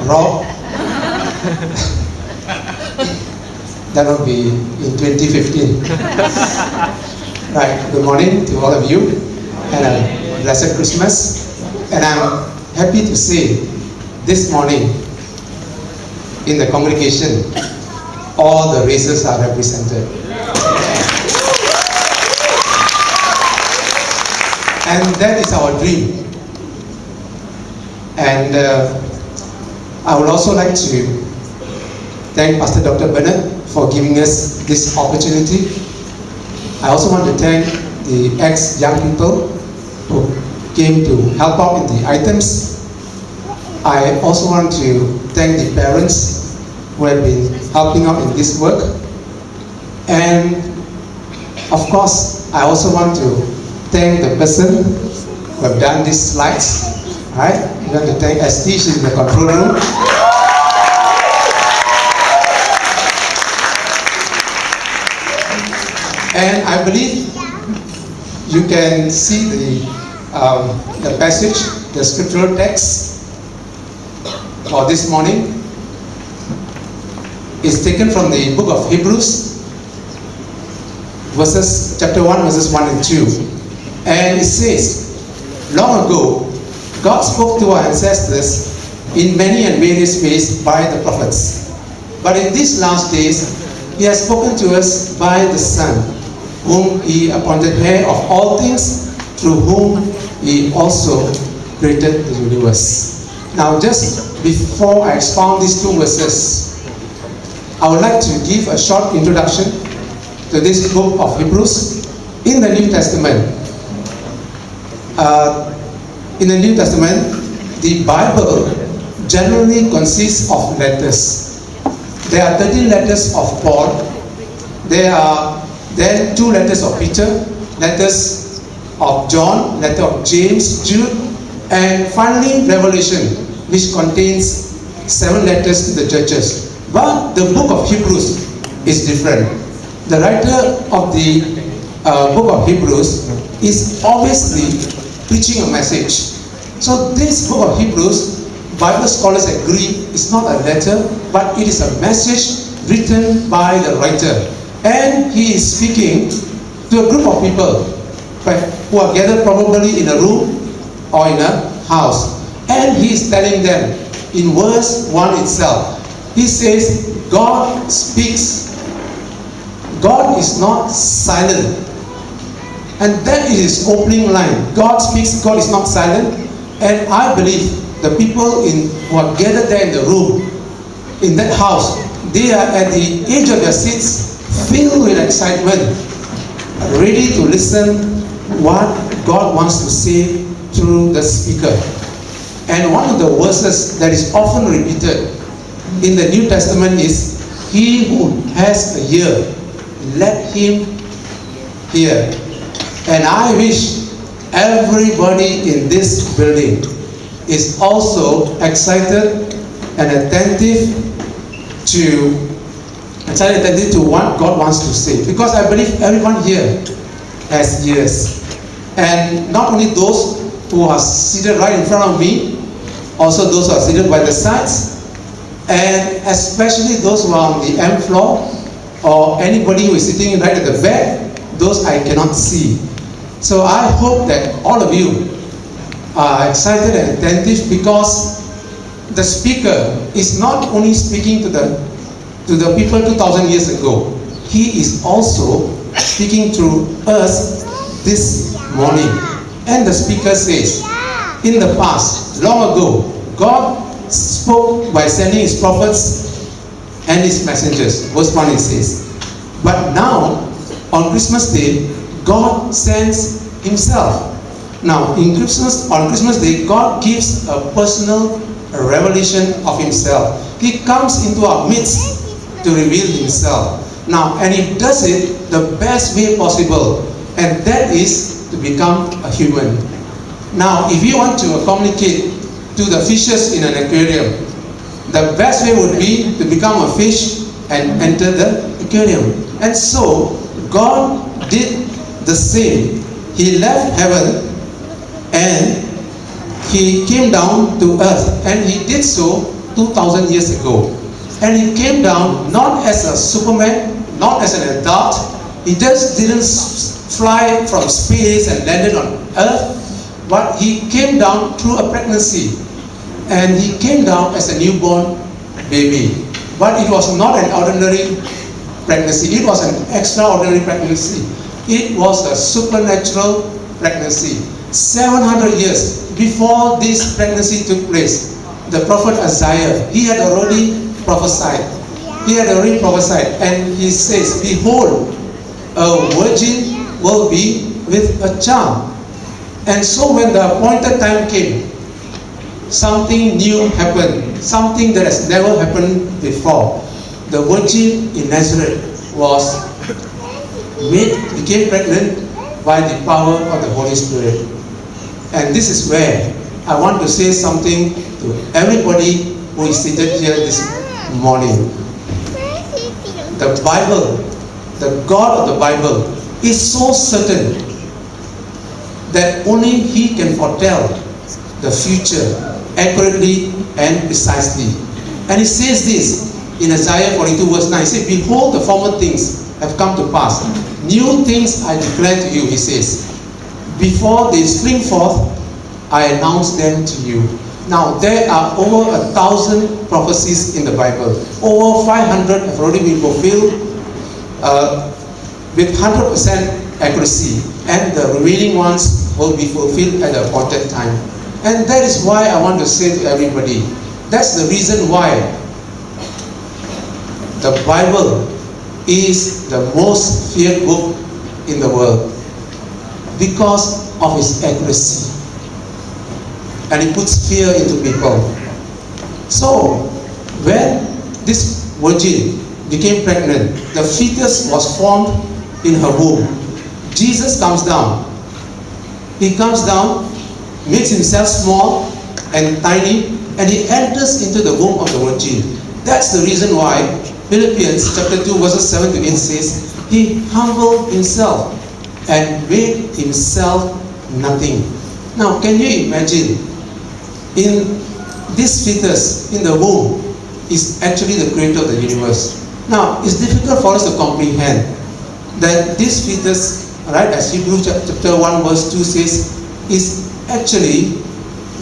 Rob. That will be in 2015. Right, good morning to all of you, and a blessed Christmas. And I'm happy to say this morning in the congregation, all the races are represented. And that is our dream. And I would also like to thank Pastor Dr. Bernard for giving us this opportunity. I also want to thank the ex-young people who came to help out in the items. I also want to thank the parents who have been helping out in this work. And of course, I also want to thank the person who have done these slides. Right? I'm going to thank ST, she's in the control room. And I believe you can see the passage, the scriptural text for this morning is taken from the book of Hebrews, chapter 1, verses 1 and 2. And it says, long ago, God spoke to our ancestors in many and various ways by the prophets. But in these last days, He has spoken to us by the Son, whom He appointed heir of all things, through whom He also created the universe. Now, just before I expound these two verses, I would like to give a short introduction to this book of Hebrews. In the New Testament, the Bible generally consists of letters. There are 13 letters of Paul. There are then 2 letters of Peter, letters of John, letter of James, Jude, and finally Revelation, which contains 7 letters to the churches. But the book of Hebrews is different. The writer of the book of Hebrews is obviously preaching a message. So this book of Hebrews, Bible scholars agree, is not a letter, but it is a message written by the writer. And he is speaking to a group of people who are gathered probably in a room or in a house. And he is telling them in verse 1 itself, he says, God speaks. God is not silent. And that is his opening line. God speaks, God is not silent. And I believe the people who are gathered there in the room, in that house, they are at the edge of their seats, filled with excitement, ready to listen what God wants to say through the speaker. And one of the verses that is often repeated in the New Testament is, he who has a ear, let him hear. And I wish everybody in this building is also excited and attentive to what God wants to say. Because I believe everyone here has ears. And not only those who are seated right in front of me, also those who are seated by the sides, and especially those who are on the M floor, or anybody who is sitting right at the back, those I cannot see. So I hope that all of you are excited and attentive, because the speaker is not only speaking to the people 2,000 years ago, he is also speaking to us this morning. And the speaker says, in the past, long ago, God spoke by sending his prophets and his messengers. Verse 1 it says, but now, on Christmas Day, God sends himself. Now, on Christmas Day, God gives a personal revelation of himself. He comes into our midst to reveal himself. Now, and he does it the best way possible, and that is to become a human. Now, if you want to communicate to the fishes in an aquarium, the best way would be to become a fish and enter the aquarium. And so, God did the same. He left heaven and he came down to earth, and he did so 2,000 years ago. And he came down not as a superman, not as an adult. He just didn't fly from space and landed on earth, but he came down through a pregnancy. And he came down as a newborn baby. But it was not an ordinary pregnancy. It was an extraordinary pregnancy. It was a supernatural pregnancy. 700 years before this pregnancy took place, the prophet Isaiah, he had already prophesied. And he says, behold, a virgin will be with a child. And so when the appointed time came, something new happened, something that has never happened before. The virgin in Nazareth became pregnant by the power of the Holy Spirit. And this is where I want to say something to everybody who is seated here this morning. The Bible, the God of the Bible, is so certain that only He can foretell the future accurately and precisely. And He says this in Isaiah 42 verse 9. He says, behold, the former things have come to pass. New things I declare to you, He says. Before they spring forth, I announce them to you. Now, there are over 1,000 prophecies in the Bible. Over 500 have already been fulfilled with 100% accuracy. And the remaining ones will be fulfilled at the appointed time. And that is why I want to say to everybody, that's the reason why the Bible is the most feared book in the world. Because of its accuracy. And it puts fear into people. So, when this virgin became pregnant, the fetus was formed in her womb. Jesus comes down. He comes down, makes himself small and tiny, and he enters into the womb of the virgin. That's the reason why Philippians chapter 2 verses 7 to 8 says, he humbled himself and made himself nothing. Now, can you imagine? In this fetus in the womb is actually the creator of the universe. Now, it's difficult for us to comprehend that this fetus, right, as Hebrews chapter 1 verse 2 says, is actually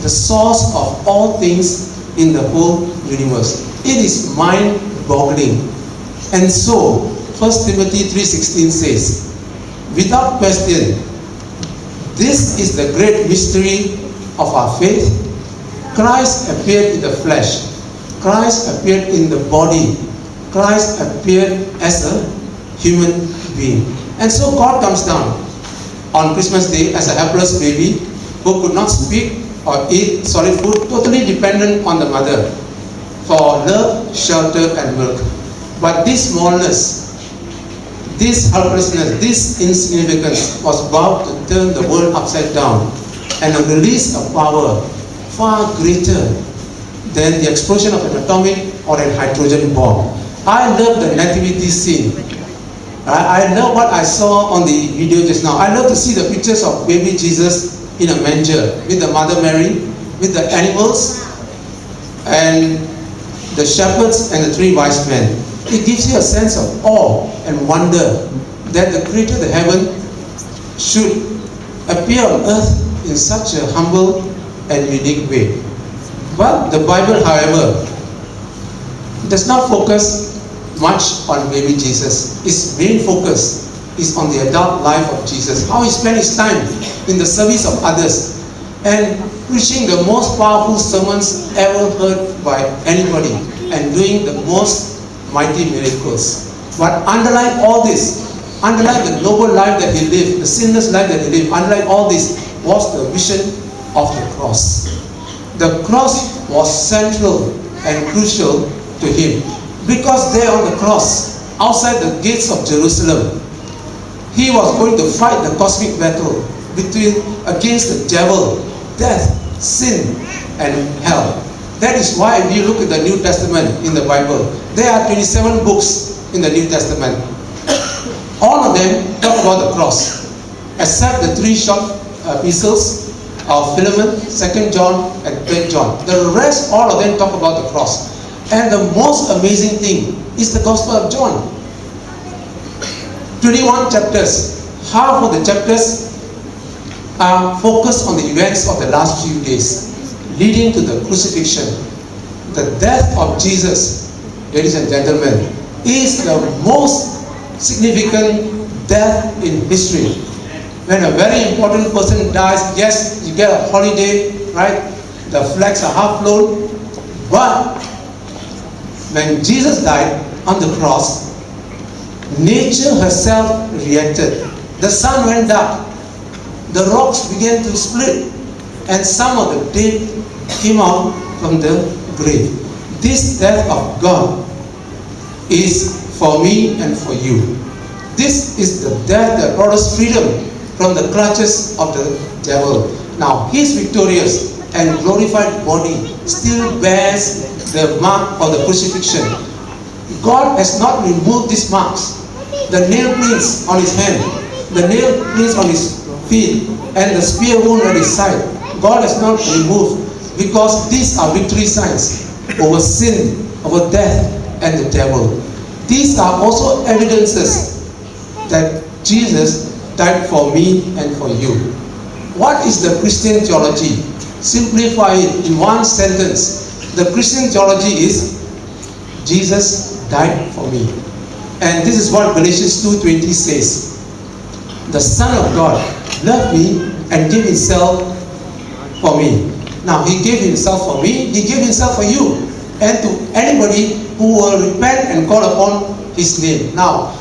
the source of all things in the whole universe. It is mind-boggling. And so, 1 Timothy 3:16 says, without question, this is the great mystery of our faith. Christ appeared in the flesh. Christ appeared in the body. Christ appeared as a human being. And so God comes down on Christmas Day as a helpless baby who could not speak or eat solid food, totally dependent on the mother for love, shelter, and milk. But this smallness, this helplessness, this insignificance was about to turn the world upside down and a release of power far greater than the explosion of an atomic or a hydrogen bomb. I love the nativity scene. I love what I saw on the video just now. I love to see the pictures of baby Jesus in a manger with the Mother Mary, with the animals and the shepherds and the three wise men. It gives you a sense of awe and wonder that the Creator of the heaven should appear on earth in such a humble and unique way. But the Bible, however, does not focus much on baby Jesus. Its main focus is on the adult life of Jesus, how he spent his time in the service of others and preaching the most powerful sermons ever heard by anybody and doing the most mighty miracles. But underlying all this, underlying the noble life that he lived, the sinless life that he lived, underlying all this was the vision of the cross. The cross was central and crucial to him because there on the cross, outside the gates of Jerusalem, he was going to fight the cosmic battle against the devil, death, sin, and hell. That is why if you look at the New Testament in the Bible, there are 27 books in the New Testament. All of them talk about the cross, except the 3 short epistles of Philemon, 2nd John, and 3rd John. The rest, all of them talk about the cross. And the most amazing thing is the Gospel of John. 21 chapters. Half of the chapters are focused on the events of the last few days, leading to the crucifixion. The death of Jesus, ladies and gentlemen, is the most significant death in history. When a very important person dies, yes, you get a holiday, right? The flags are half blown. But when Jesus died on the cross, nature herself reacted. The sun went dark. The rocks began to split. And some of the dead came out from the grave. This death of God is for me and for you. This is the death that brought us freedom from the clutches of the devil. Now, his victorious and glorified body still bears the mark of the crucifixion. God has not removed these marks. The nail prints on his hand, the nail prints on his feet, and the spear wound at his side. God has not removed, because these are victory signs over sin, over death, and the devil. These are also evidences that Jesus died for me and for you. What is the Christian theology? Simplify it in one sentence. The Christian theology is Jesus died for me. And this is what Galatians 2:20 says. The Son of God loved me and gave himself for me. Now, he gave himself for me, he gave himself for you, and to anybody who will repent and call upon his name. Now,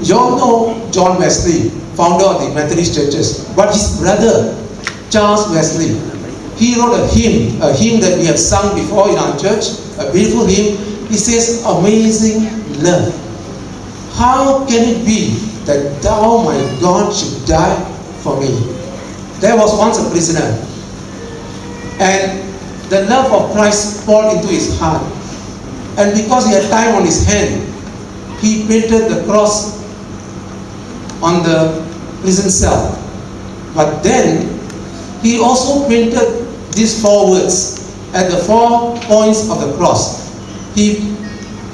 you all know John Wesley, founder of the Methodist churches, but his brother, Charles Wesley, he wrote a hymn that we have sung before in our church, a beautiful hymn. He says, amazing love. How can it be that thou, my God, should die for me? There was once a prisoner, and the love of Christ poured into his heart. And because he had time on his hand, he painted the cross on the prison cell. But then, he also painted these 4 words at the 4 points of the cross. He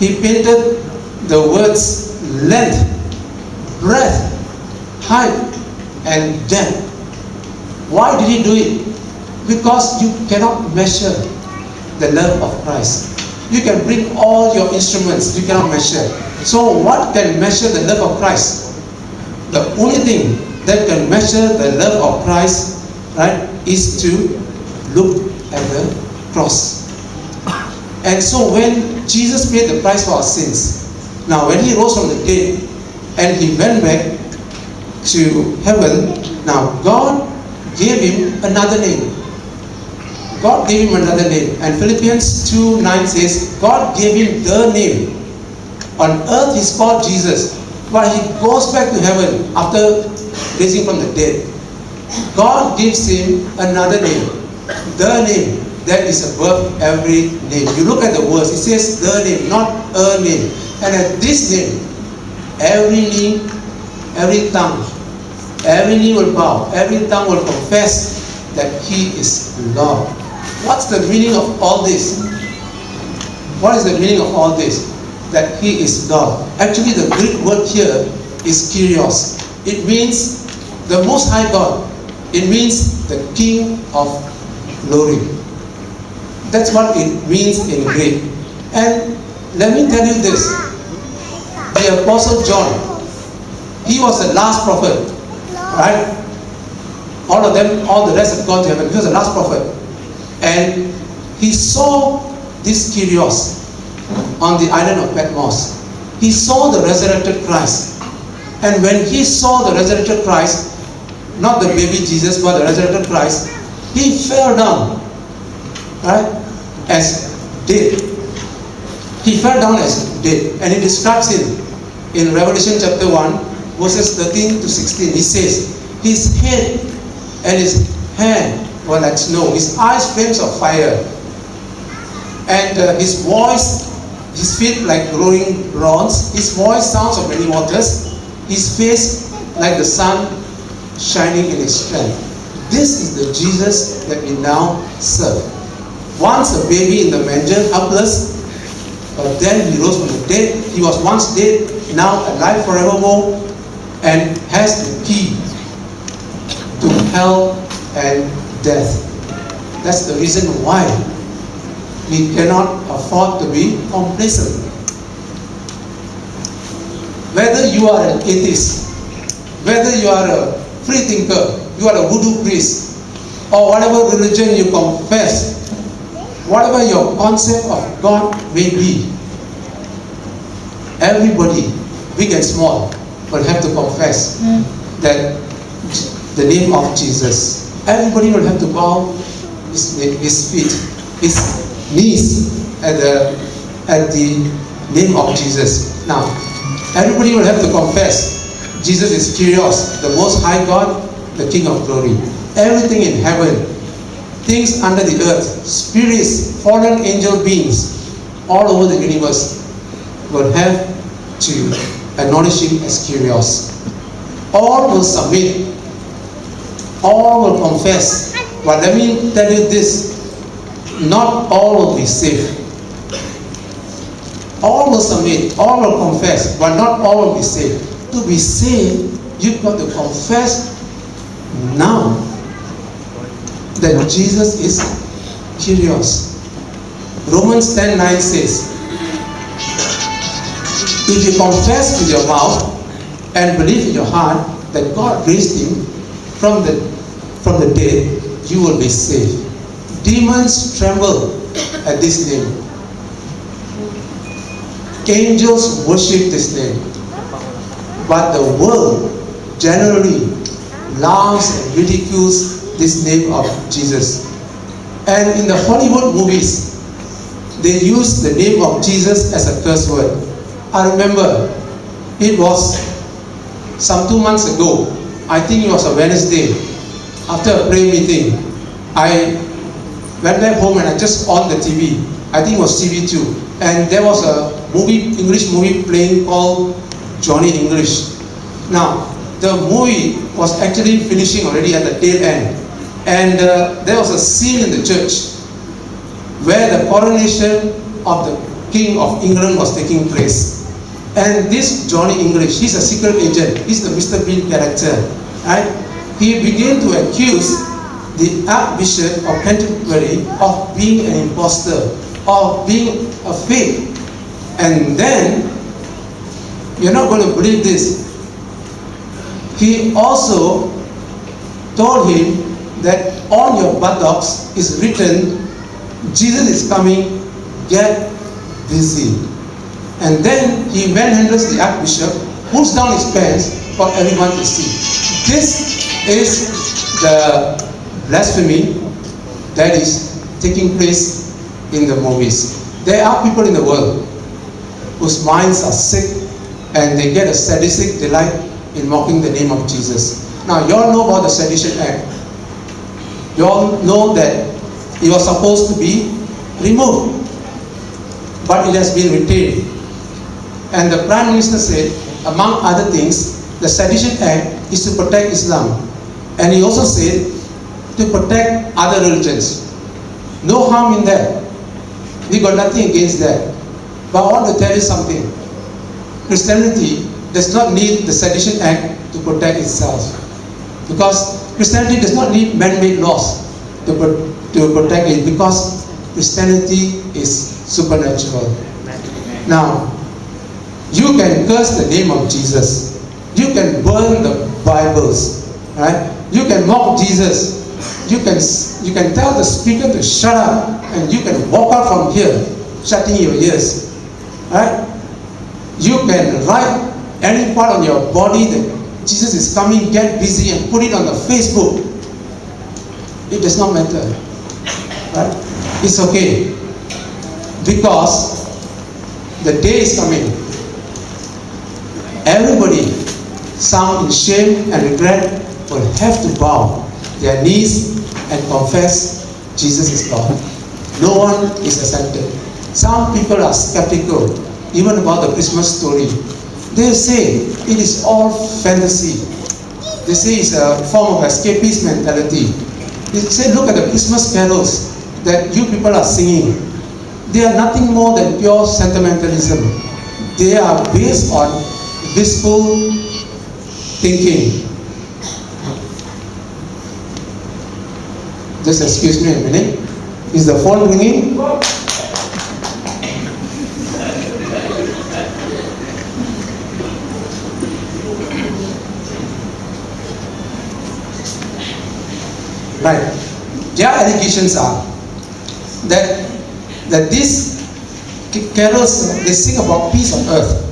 painted the words length, breadth, height, and depth. Why did he do it? Because you cannot measure the love of Christ. You can bring all your instruments, you cannot measure. So what can measure the love of Christ? The only thing that can measure the love of Christ, right, is to look at the cross. And so when Jesus paid the price for our sins, now when he rose from the dead and he went back to heaven, now God gave him another name. God gave him another name. And Philippians 2:9 says, God gave him the name. On earth he's called Jesus, but he goes back to heaven after raising from the dead. God gives him another name. The name that is above every name. You look at the words, it says the name, not a name. And at this name, every knee, every tongue, every knee will bow, every tongue will confess that he is Lord. What's the meaning of all this? What is the meaning of all this? That he is Lord. Actually, the Greek word here is Kyrios. It means the Most High God. It means the King of Glory. That's what it means in Greek. And let me tell you this. The Apostle John, he was the last prophet, right? All of them, all the rest have gone to heaven. He was the last prophet. And he saw this Kyrios on the island of Patmos. He saw the resurrected Christ. And when he saw the resurrected Christ, not the baby Jesus, but the resurrected Christ, he fell down, right, as dead. He fell down as dead. And he describes him in Revelation chapter 1, verses 13 to 16. He says, his head and his hair were like snow, his eyes flames of fire, and his voice, his feet like glowing bronze, his voice sounds of many waters, his face like the sun shining in his strength. This is the Jesus that we now serve. Once a baby in the manger, helpless, but then he rose from the dead. He was once dead, now alive forevermore, and has the key to hell and death. That's the reason why we cannot afford to be complacent. Whether you are an atheist, whether you are a free thinker, you are a voodoo priest, or whatever religion you confess, whatever your concept of God may be, everybody, big and small, will have to confess that the name of Jesus. Everybody will have to bow his feet, his knees at the name of Jesus. Now, everybody will have to confess Jesus is Kyrios, the Most High God, the King of Glory. Everything in heaven, things under the earth, spirits, fallen angel beings, all over the universe will have to acknowledge him as Kyrios. All will submit. All will confess. But let me tell you this, not all will be saved. All will submit, all will confess, but not all will be saved. To be saved, you've got to confess now that Jesus is Kyrios. Romans 10:9 says, if you confess with your mouth and believe in your heart that God raised him from the dead, you will be saved. Demons tremble at this name. Angels worship this name. But the world generally laughs and ridicules this name of Jesus. And in the Hollywood movies, they use the name of Jesus as a curse word. I remember it was some 2 months ago. I think it was a Wednesday. After a prayer meeting, I went back home and I just on the TV. I think it was TV2. And there was a movie, English movie playing called Johnny English. Now, the movie was actually finishing already at the tail end. And there was a scene in the church where the coronation of the King of England was taking place. And this Johnny English, he's a secret agent. He's the Mr. Bean character. Right? He began to accuse the Archbishop of Canterbury of being an impostor, of being a fake. And then, you're not going to believe this, he also told him that on your buttocks is written, Jesus is coming, get busy. And then he manhandles the Archbishop, pulls down his pants for everyone to see. This is the blasphemy that is taking place in the movies. There are people in the world whose minds are sick and they get a sadistic delight in mocking the name of Jesus. Now, you all know about the Sedition Act. You all know that it was supposed to be removed, but it has been retained. And the Prime Minister said, among other things, the Sedition Act is to protect Islam. And he also said, to protect other religions. No harm in that. We got nothing against that. But I want to tell you something. Christianity does not need the Sedition Act to protect itself. Because Christianity does not need man-made laws to protect it, because Christianity is supernatural. Now, you can curse the name of Jesus. You can burn the Bibles, right? You can mock Jesus. You can tell the speaker to shut up, and you can walk out from here, shutting your ears, right? You can write any part on your body that Jesus is coming, get busy, and put it on the Facebook. It does not matter, right? It's okay, because the day is coming. Everybody, some in shame and regret, will have to bow their knees and confess Jesus is God. No one is exempted. Some people are skeptical, even about the Christmas story. They say it is all fantasy. they say it's a form of escapist mentality. They say, look at the Christmas carols that you people are singing. They are nothing more than pure sentimentalism. They are based on blissful thinking. Just excuse me a minute. Is the phone ringing? Right. Their allegations are that these carols, they sing about peace on earth.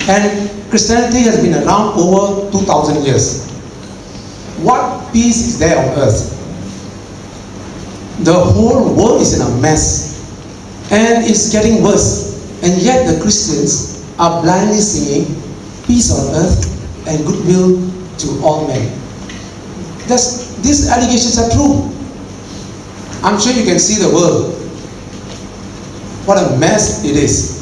And Christianity has been around over 2,000 years. What peace is there on earth? The whole world is in a mess. And it's getting worse. And yet the Christians are blindly singing peace on earth and goodwill to all men. These allegations are true. I'm sure you can see the world. What a mess it is.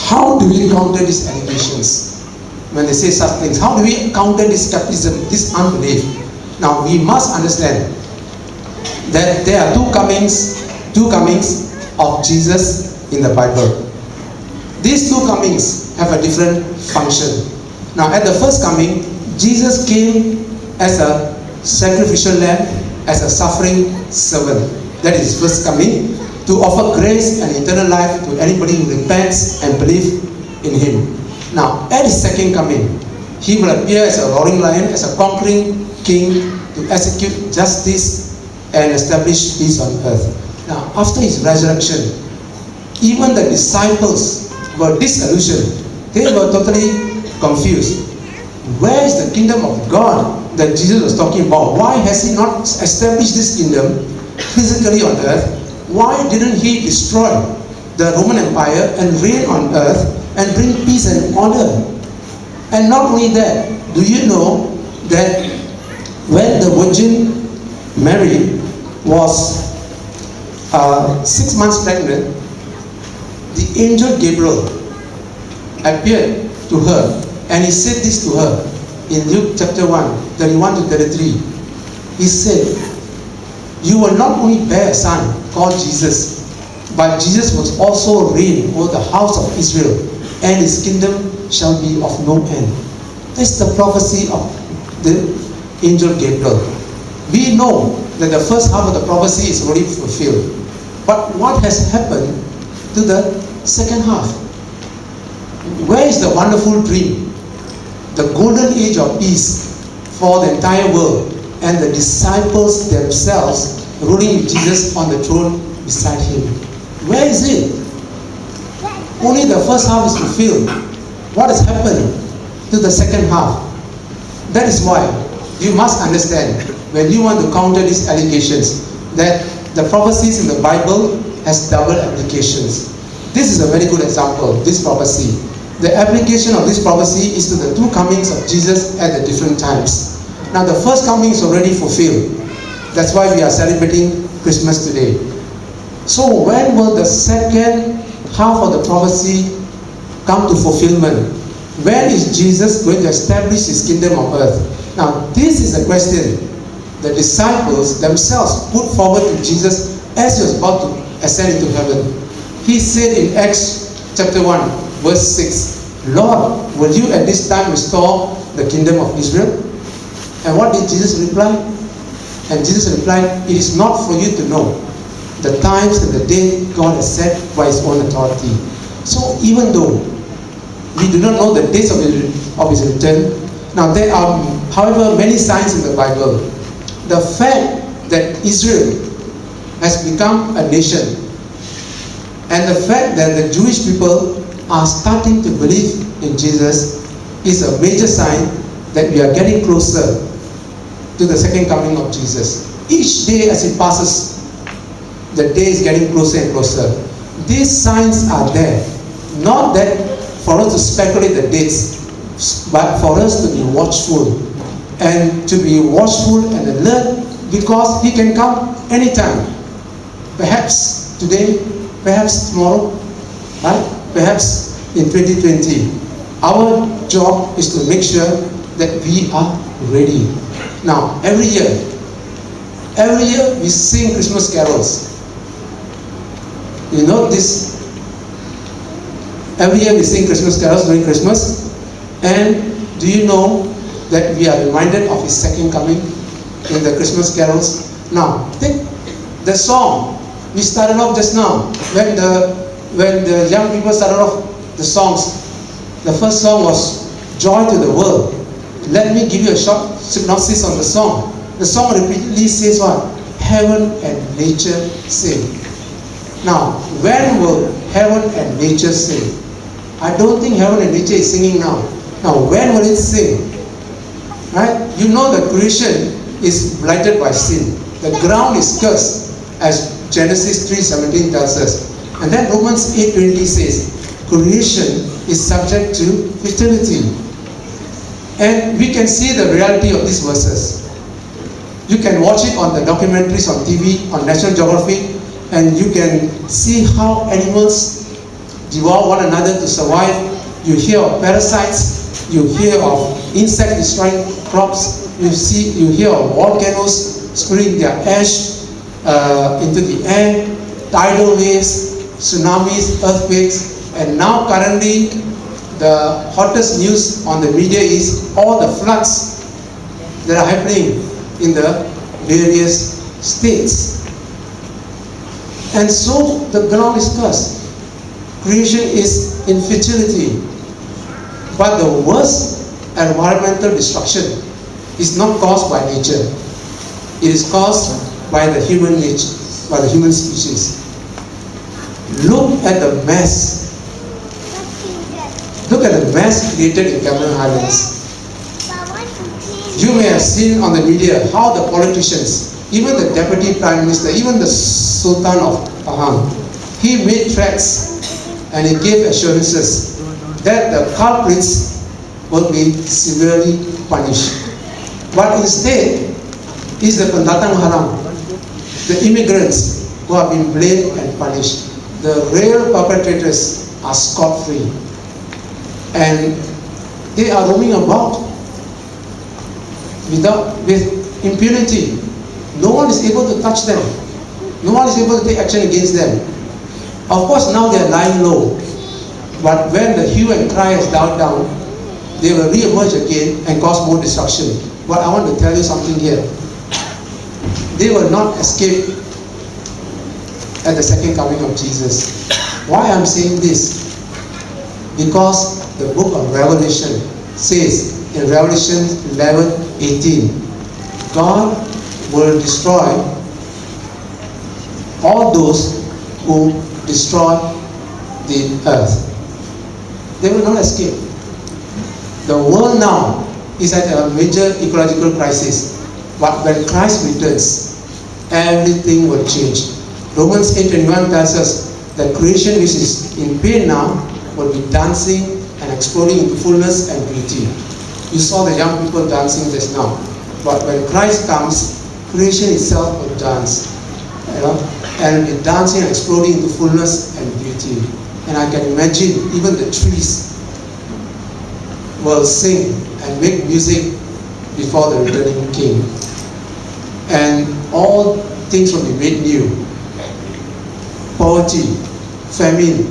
How do we counter these allegations when they say such things? How do we counter this skepticism, this unbelief? Now we must understand that there are two comings of Jesus in the Bible. These two comings have a different function. Now at the first coming, Jesus came as a sacrificial lamb, as a suffering servant. That is his first coming, to offer grace and eternal life to anybody who repents and believes in him. Now at his second coming, he will appear as a roaring lion, as a conquering king, to execute justice and establish peace on earth. Now after his resurrection, even the disciples were disillusioned. They were totally confused. Where is the kingdom of God that Jesus was talking about? Why has he not established this kingdom physically on earth? Why didn't he destroy the Roman Empire and reign on earth and bring peace and order? And not only that, do you know that when the Virgin Mary was 6 months pregnant, the angel Gabriel appeared to her and he said this to her in Luke chapter 1, 31 to 33. He said, you will not only bear a son called Jesus, but Jesus will also reign over the house of Israel, and his kingdom shall be of no end. This is the prophecy of the angel Gabriel. We know that the first half of the prophecy is already fulfilled. But what has happened to the second half? Where is the wonderful dream? The golden age of peace for the entire world, and the disciples themselves ruling with Jesus on the throne beside him. Where is it? Only the first half is fulfilled. What has happened to the second half? That is why you must understand, when you want to counter these allegations, that the prophecies in the Bible has double applications. This is a very good example, this prophecy. The application of this prophecy is to the two comings of Jesus at the different times. Now the first coming is already fulfilled. That's why we are celebrating Christmas today. So when will the second half of the prophecy come to fulfillment? When is Jesus going to establish his kingdom on earth? Now this is a question the disciples themselves put forward to Jesus as he was about to ascend into heaven. He said in Acts chapter 1 verse 6, Lord, will you at this time restore the kingdom of Israel? And what did Jesus reply? And Jesus replied, it is not for you to know the times and the day God has set by his own authority. So even though we do not know the days of his return, now there are, however, many signs in the Bible. The fact that Israel has become a nation, and the fact that the Jewish people are starting to believe in Jesus, is a major sign that we are getting closer to the second coming of Jesus. Each day as it passes, the day is getting closer and closer. These signs are there, not that for us to speculate the dates, but for us to be watchful, and to be watchful and alert, because he can come anytime. Perhaps today, perhaps tomorrow, right? Perhaps in 2020. Our job is to make sure that we are ready. Now, every year we sing Christmas carols. You know this? Every year we sing Christmas carols during Christmas. And do you know that we are reminded of His second coming in the Christmas carols? Now, take the song we started off just now. When the young people started off the songs, the first song was Joy to the World. Let me give you a short synopsis on the song. The song repeatedly says what? Heaven and nature sing. Now, when will heaven and nature sing? I don't think heaven and nature is singing now. Now, when will it sing? Right? You know that creation is blighted by sin. The ground is cursed, as Genesis 3:17 tells us. And then Romans 8:20 says, creation is subject to fertility. And we can see the reality of these verses. You can watch it on the documentaries on TV, on National Geographic, and you can see how animals devour one another to survive. You hear of parasites, you hear of insect destroying crops, you hear of volcanoes spewing their ash into the air, tidal waves, tsunamis, earthquakes, and now currently the hottest news on the media is all the floods that are happening in the various states. And so the ground is cursed. Creation is in fertility. But the worst environmental destruction is not caused by nature. It is caused by the human nature, by the human species. Look at the mess. Look at the mess created in Cameron Highlands. You may have seen on the media how the politicians, even the Deputy Prime Minister, even the Sultan of Pahang, he made threats and he gave assurances that the culprits will be severely punished. But instead, is the pendatang haram, the immigrants who have been blamed and punished. The real perpetrators are scot-free. And they are roaming about with impunity. No one is able to touch them. No one is able to take action against them. Of course, now they are lying low. But when the hue and cry has died down, they will re-emerge again and cause more destruction. But I want to tell you something here. They will not escape at the second coming of Jesus. Why I'm saying this? Because the book of Revelation says in Revelation 11:18, God will destroy all those who destroy the earth. They will not escape. The world now is at a major ecological crisis. But when Christ returns, everything will change. Romans 8:21 tells us that creation which is in pain now will be dancing and exploding into fullness and beauty. You saw the young people dancing just now. But when Christ comes, creation itself will dance. And be dancing and exploding into fullness and beauty. And I can imagine even the trees will sing and make music before the returning King. And all things will be made new. Poverty, famine,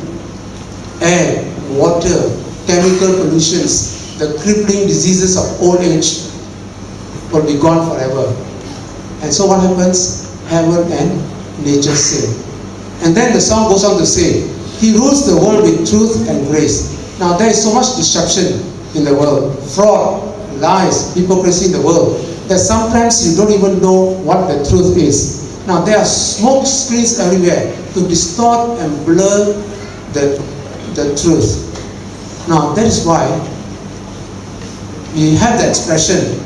air, water, chemical pollutions, the crippling diseases of old age will be gone forever. And so what happens? Heaven and nature sing. And then the song goes on to say, He rules the world with truth and grace. Now there is so much destruction in the world. Fraud, lies, hypocrisy in the world, that sometimes you don't even know what the truth is. Now there are smoke screens everywhere to distort and blur the truth. Now that is why we have the expression,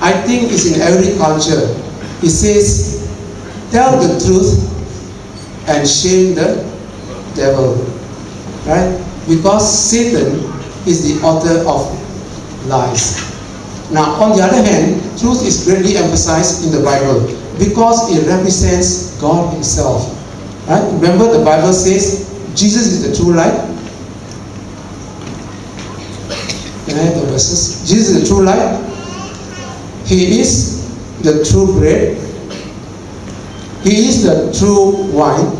I think it's in every culture. It says, tell the truth and shame the devil. Right? Because Satan is the author of lies. Now, on the other hand, truth is greatly emphasized in the Bible because it represents God Himself. Right? Remember, the Bible says Jesus is the true light. Can I have the verses? Jesus is the true light. He is the true bread. He is the true wine.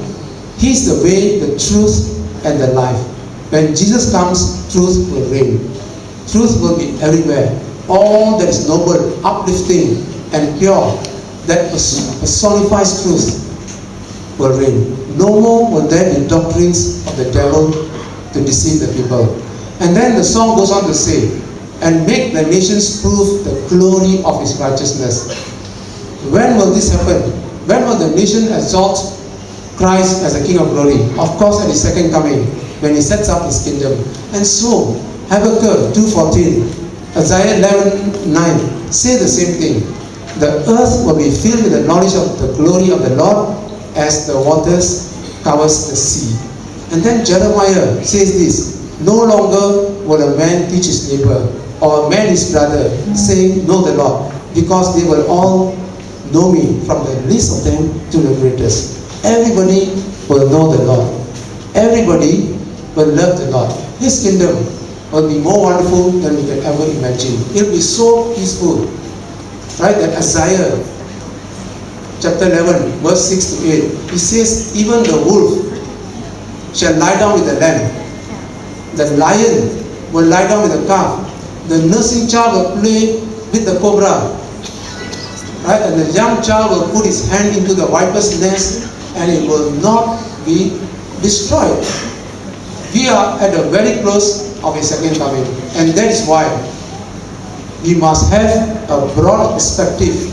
He is the way, the truth, and the life. When Jesus comes, truth will reign. Truth will be everywhere. All that is noble, uplifting, and pure, that personifies truth, will reign. No more will there be doctrines of the devil to deceive the people. And then the song goes on to say, and make the nations prove the glory of his righteousness. When will this happen? When will the nation exalt Christ as the King of glory? Of course, at his second coming, when he sets up his kingdom. And so, Habakkuk 2:14, Isaiah 11:9 say the same thing. The earth will be filled with the knowledge of the glory of the Lord as the waters covers the sea. And then Jeremiah says this, no longer will a man teach his neighbor or a man his brother, saying, know the Lord, because they will all know me, from the least of them to the greatest. Everybody will know the Lord. Everybody will love the Lord. His kingdom will be more wonderful than we can ever imagine. It will be so peaceful. Right? That Isaiah chapter 11 verse 6 to 8, he says, even the wolf shall lie down with the lamb. The lion will lie down with the calf. The nursing child will play with the cobra. Right? And the young child will put his hand into the viper's nest and it will not be destroyed. We are at the very close of his second coming. And that is why we must have a broad perspective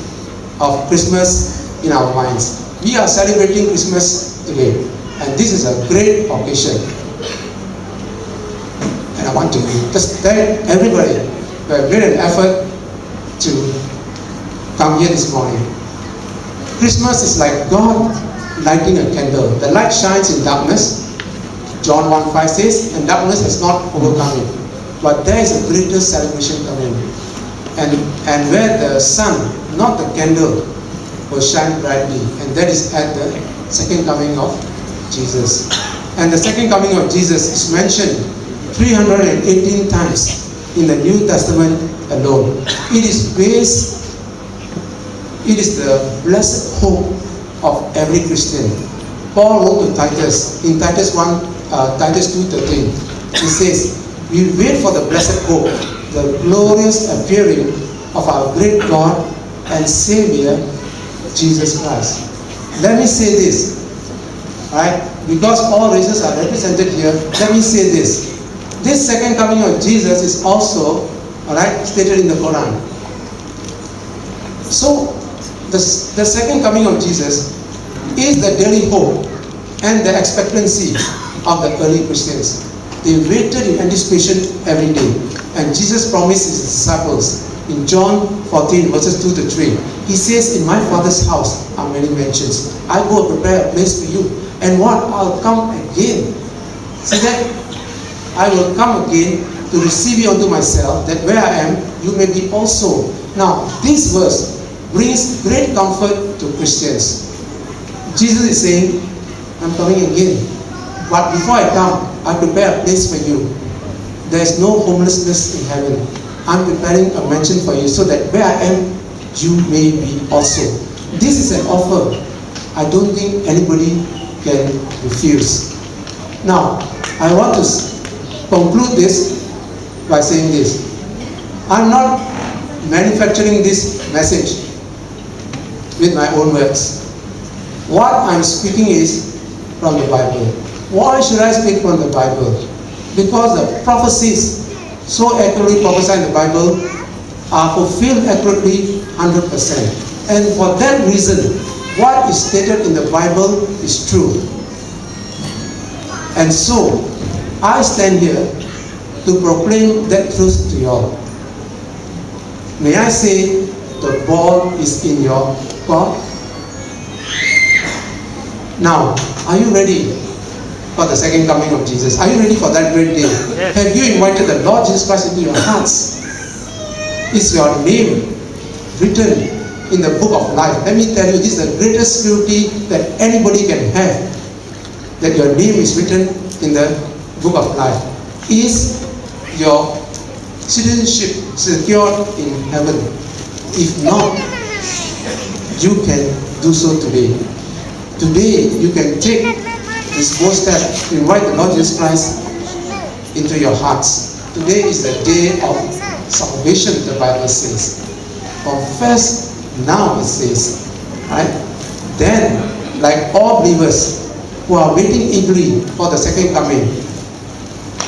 of Christmas in our minds. We are celebrating Christmas today. And this is a great occasion. And I want to just thank everybody who have made an effort to come here this morning. Christmas is like God lighting a candle. The light shines in darkness. John 1:5 says, and darkness has not overcome it. But there is a greater celebration coming. And where the sun, not the candle, will shine brightly. And that is at the second coming of Jesus. And the second coming of Jesus is mentioned 318 times in the New Testament alone. It is the blessed hope of every Christian. Paul wrote to Titus in Titus 2:13. He says, we wait for the blessed hope, the glorious appearing of our great God and Savior, Jesus Christ. Let me say this, right? Because all races are represented here, let me say this. This second coming of Jesus is also, stated in the Quran. So, the second coming of Jesus is the daily hope and the expectancy of the early Christians. They waited in anticipation every day. And Jesus promised his disciples in John 14 verses 2 to 3. He says, in my Father's house are many mansions. I go prepare a place for you. And what? I'll come again. See that? I will come again to receive you unto myself, that where I am, you may be also. Now, this verse brings great comfort to Christians. Jesus is saying, I'm coming again. But before I come, I prepare a place for you. There is no homelessness in heaven. I'm preparing a mansion for you so that where I am, you may be also. This is an offer I don't think anybody can refuse. Now, I want to conclude this by saying this. I'm not manufacturing this message with my own words. What I'm speaking is from the Bible. Why should I speak from the Bible? Because the prophecies so accurately prophesied in the Bible are fulfilled accurately 100%. And for that reason, what is stated in the Bible is true. And so, I stand here to proclaim that truth to you all. May I say, the ball is in your court? Now, are you ready for the second coming of Jesus? Are you ready for that great day? Yes. Have you invited the Lord Jesus Christ into your hearts? Is your name written in the book of life? Let me tell you, this is the greatest security that anybody can have, that your name is written in the book of life. Is your citizenship secured in heaven? If not, you can do so today. Today, you can take this bold step to invite the Lord Jesus Christ into your hearts. Today is the day of salvation, the Bible says. Confess now, it says. Right? Then, like all believers who are waiting eagerly for the second coming,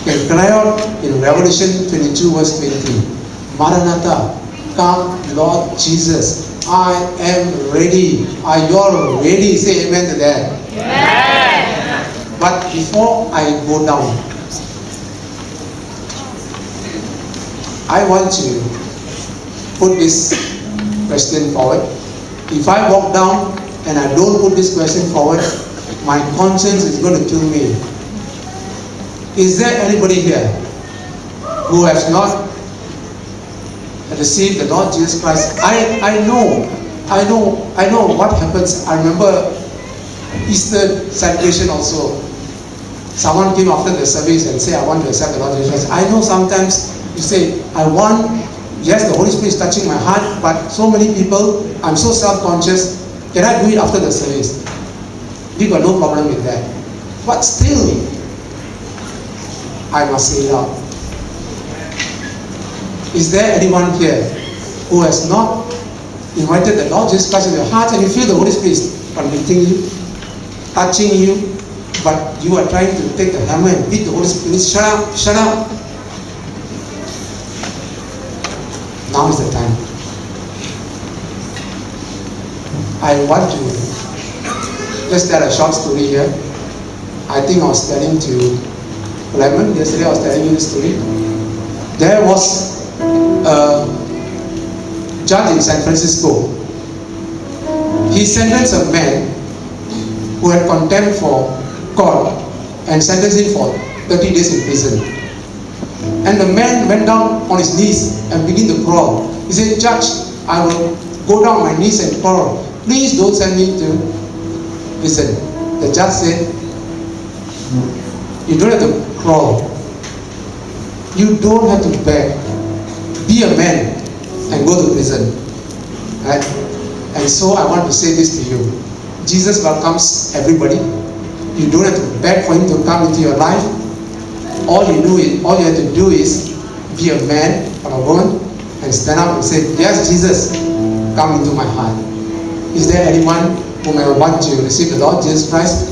you can cry out in Revelation 22 verse 20, Maranatha, come Lord Jesus, I am ready. Are you all ready? Say amen to that. Amen. But before I go down, I want to put this question forward. If I walk down and I don't put this question forward, my conscience is going to kill me. Is there anybody here who has not received the Lord Jesus Christ? I know what happens. I remember Easter celebration also. Someone came after the service and said, I want to accept the Lord Jesus Christ. I know sometimes you say, yes, the Holy Spirit is touching my heart, but so many people, I'm so self-conscious, can I do it after the service? We got no problem with that. But still, I must say it out. Is there anyone here who has not invited the Lord Jesus Christ in your heart and you feel the Holy Spirit is convicting you, touching you, but you are trying to take the hammer and beat the Holy Spirit? Shut up, shut up. Now is the time. I want to just tell a short story here. I think I was telling to Lemon yesterday, I was telling you the story. There was a judge in San Francisco. He sentenced a man who had contempt for God and sentenced him for 30 days in prison. And the man went down on his knees and began to crawl. He said, Judge, I will go down on my knees and crawl. Please don't send me to prison. The judge said, you don't have to crawl. You don't have to beg. Be a man and go to prison. Right? And so I want to say this to you. Jesus welcomes everybody. You don't have to beg for him to come into your life. All you have to do is be a man or a woman and stand up and say, yes, Jesus, come into my heart. Is there anyone who may want to receive the Lord Jesus Christ?